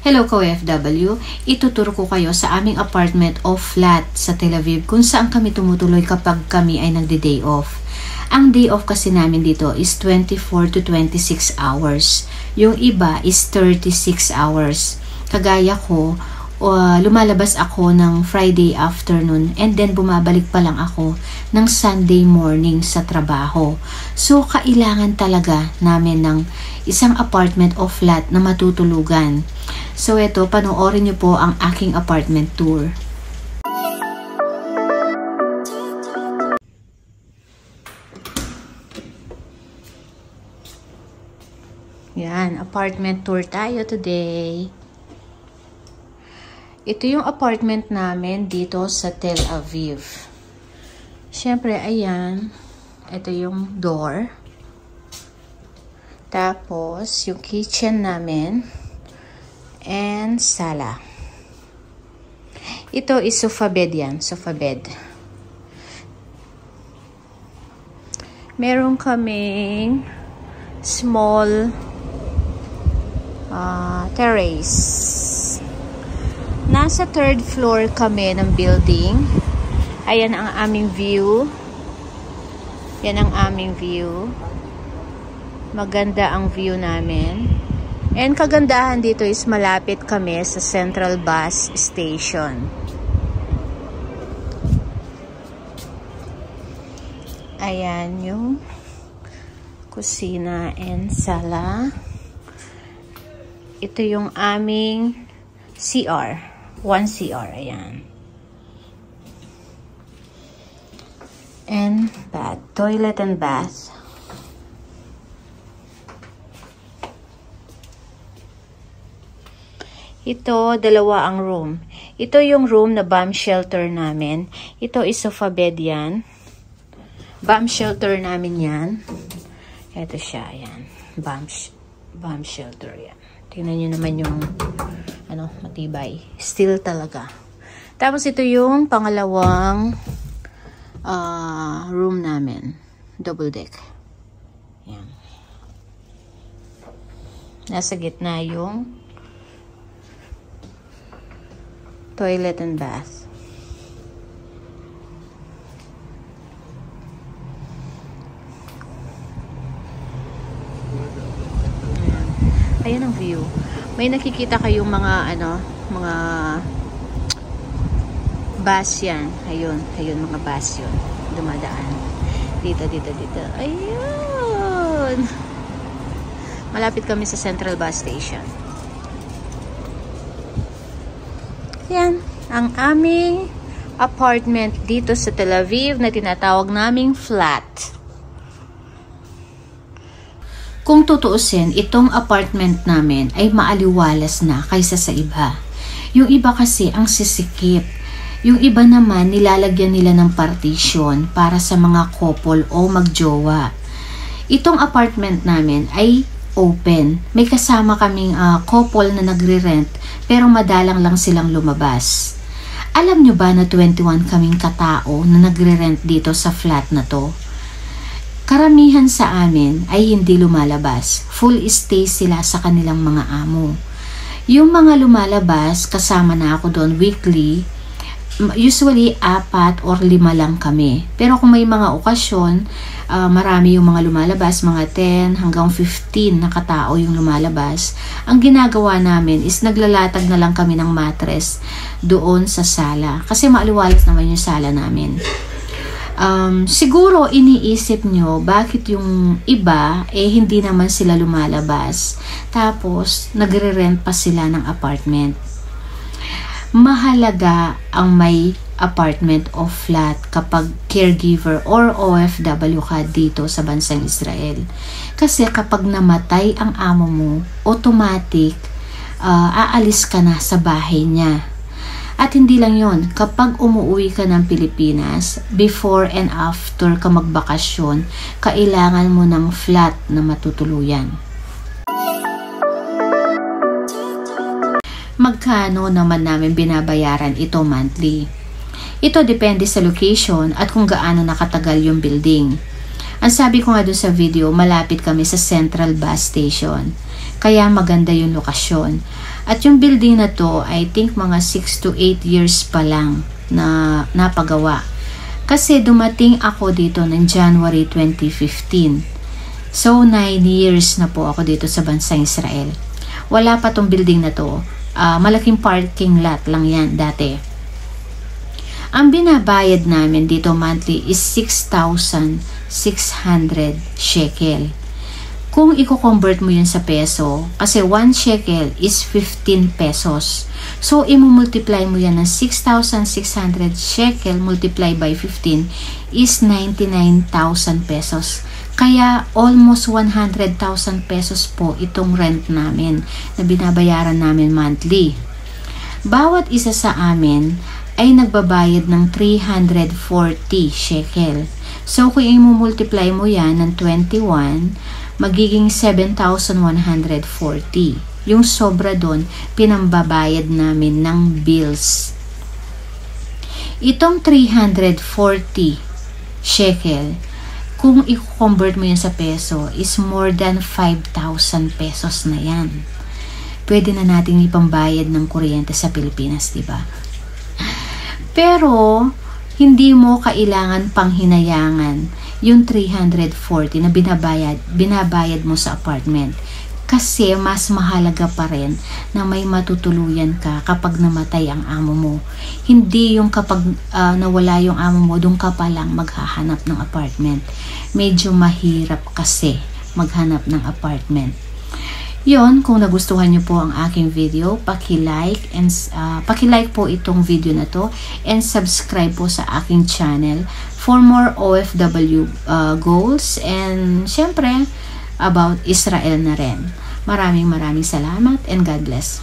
Hello ka-OFW, ituturo ko kayo sa aming apartment o flat sa Tel Aviv kung saan kami tumutuloy kapag kami ay nagde-day off. Ang day off kasi namin dito is 24 to 26 hours. Yung iba is 36 hours. Kagaya ko, lumalabas ako ng Friday afternoon and then bumabalik pa lang ako ng Sunday morning sa trabaho. So, kailangan talaga namin ng isang apartment o flat na matutulugan. So, ito, panoorin niyo po ang aking apartment tour. Yan, apartment tour tayo today. Ito yung apartment namin dito sa Tel Aviv. Siyempre, ayan. Ito yung door. Tapos, yung kitchen namin. And sala. Ito is sofa bed yan. Sofa bed. Meron kaming small terrace. Nasa third floor kami ng building. Ayan ang aming view. Yan ang aming view. Maganda ang view namin. And kagandahan dito is malapit kami sa Central Bus Station. Ayan yung kusina and sala. Ito yung aming CR. 1 CR. Ayan. And bath. Toilet and bath. Ito, dalawa ang room. Ito yung room na bomb shelter namin. Ito is sofa bed yan. Bomb shelter namin yan. Ito siya, yan. Bomb shelter yan. Tingnan nyo naman yung matibay. Steel talaga. Tapos ito yung pangalawang room namin. Double deck. Yan. Nasa gitna yung toilet and bath. Ayan ang view. May nakikita kayong mga mga bus yan. Ayun, mga bus yun. Dumadaan. Dito. Ayun. Malapit kami sa Central Bus Station. Yan, ang aming apartment dito sa Tel Aviv na tinatawag naming flat. Kung tutuusin, itong apartment namin ay maaliwalas na kaysa sa iba. Yung iba kasi ang sisikip. Yung iba naman nilalagyan nila ng partition para sa mga couple o magjowa. Itong apartment namin ay open. May kasama kaming couple na nagre-rent pero madalang lang silang lumabas. Alam nyo ba na 21 kaming katao na nagre-rent dito sa flat na to? Karamihan sa amin ay hindi lumalabas. Full stay sila sa kanilang mga amo. Yung mga lumalabas, kasama na ako doon weekly, usually 4 or 5 lang kami. Pero kung may mga okasyon, marami yung mga lumalabas, mga 10 hanggang 15 na katao yung lumalabas. Ang ginagawa namin is naglalatag na lang kami ng mattress doon sa sala. Kasi maaliwalas naman yung sala namin. Siguro iniisip nyo bakit yung iba hindi naman sila lumalabas. Tapos nagre-rent pa sila ng apartment. Mahalaga ang may apartment o flat kapag caregiver or OFW ka dito sa bansang Israel. Kasi kapag namatay ang amo mo, automatic aalis ka na sa bahay niya. At hindi lang yon, kapag umuwi ka ng Pilipinas, before and after ka magbakasyon, kailangan mo ng flat na matutuluyan. Magkano naman namin binabayaran ito monthly? Ito depende sa location at kung gaano nakatagal yung building. Ang sabi ko nga doon sa video, malapit kami sa Central Bus Station. Kaya maganda yung lokasyon. At yung building na to, I think mga 6 to 8 years pa lang na napagawa. Kasi dumating ako dito ng January 2015. So 9 years na po ako dito sa bansang Israel. Wala pa tong building na to. Malaking parking lot lang yan dati. Ang binabayad namin dito monthly is 6,600 shekel. Kung i-convert mo yun sa peso, kasi 1 shekel is 15 pesos. So, i-multiply mo yan ng 6,600 shekel multiply by 15 is 99,000 pesos. Kaya, almost 100,000 pesos po itong rent namin na binabayaran namin monthly. Bawat isa sa amin ay nagbabayad ng 340 shekel. So, kung i-multiply mo yan ng 21, magiging 7,140. Yung sobra doon, pinambabayad namin ng bills. Itong 340 shekel, kung i-convert mo yan sa peso, is more than 5,000 pesos na yan. Pwede na natin ipambayad ng kuryente sa Pilipinas, diba? Pero, hindi mo kailangan panghinayangan yung 340 na binabayad mo sa apartment. Kasi mas mahalaga pa rin na may matutuluyan ka kapag namatay ang amo mo. Hindi yung kapag nawala yung amo mo, doon ka pa lang maghahanap ng apartment. Medyo mahirap kasi maghanap ng apartment. Yon, kung nagustuhan niyo po ang aking video, paki-like po itong video na to and subscribe po sa aking channel for more OFW goals and syempre about Israel na rin. Maraming salamat and God bless.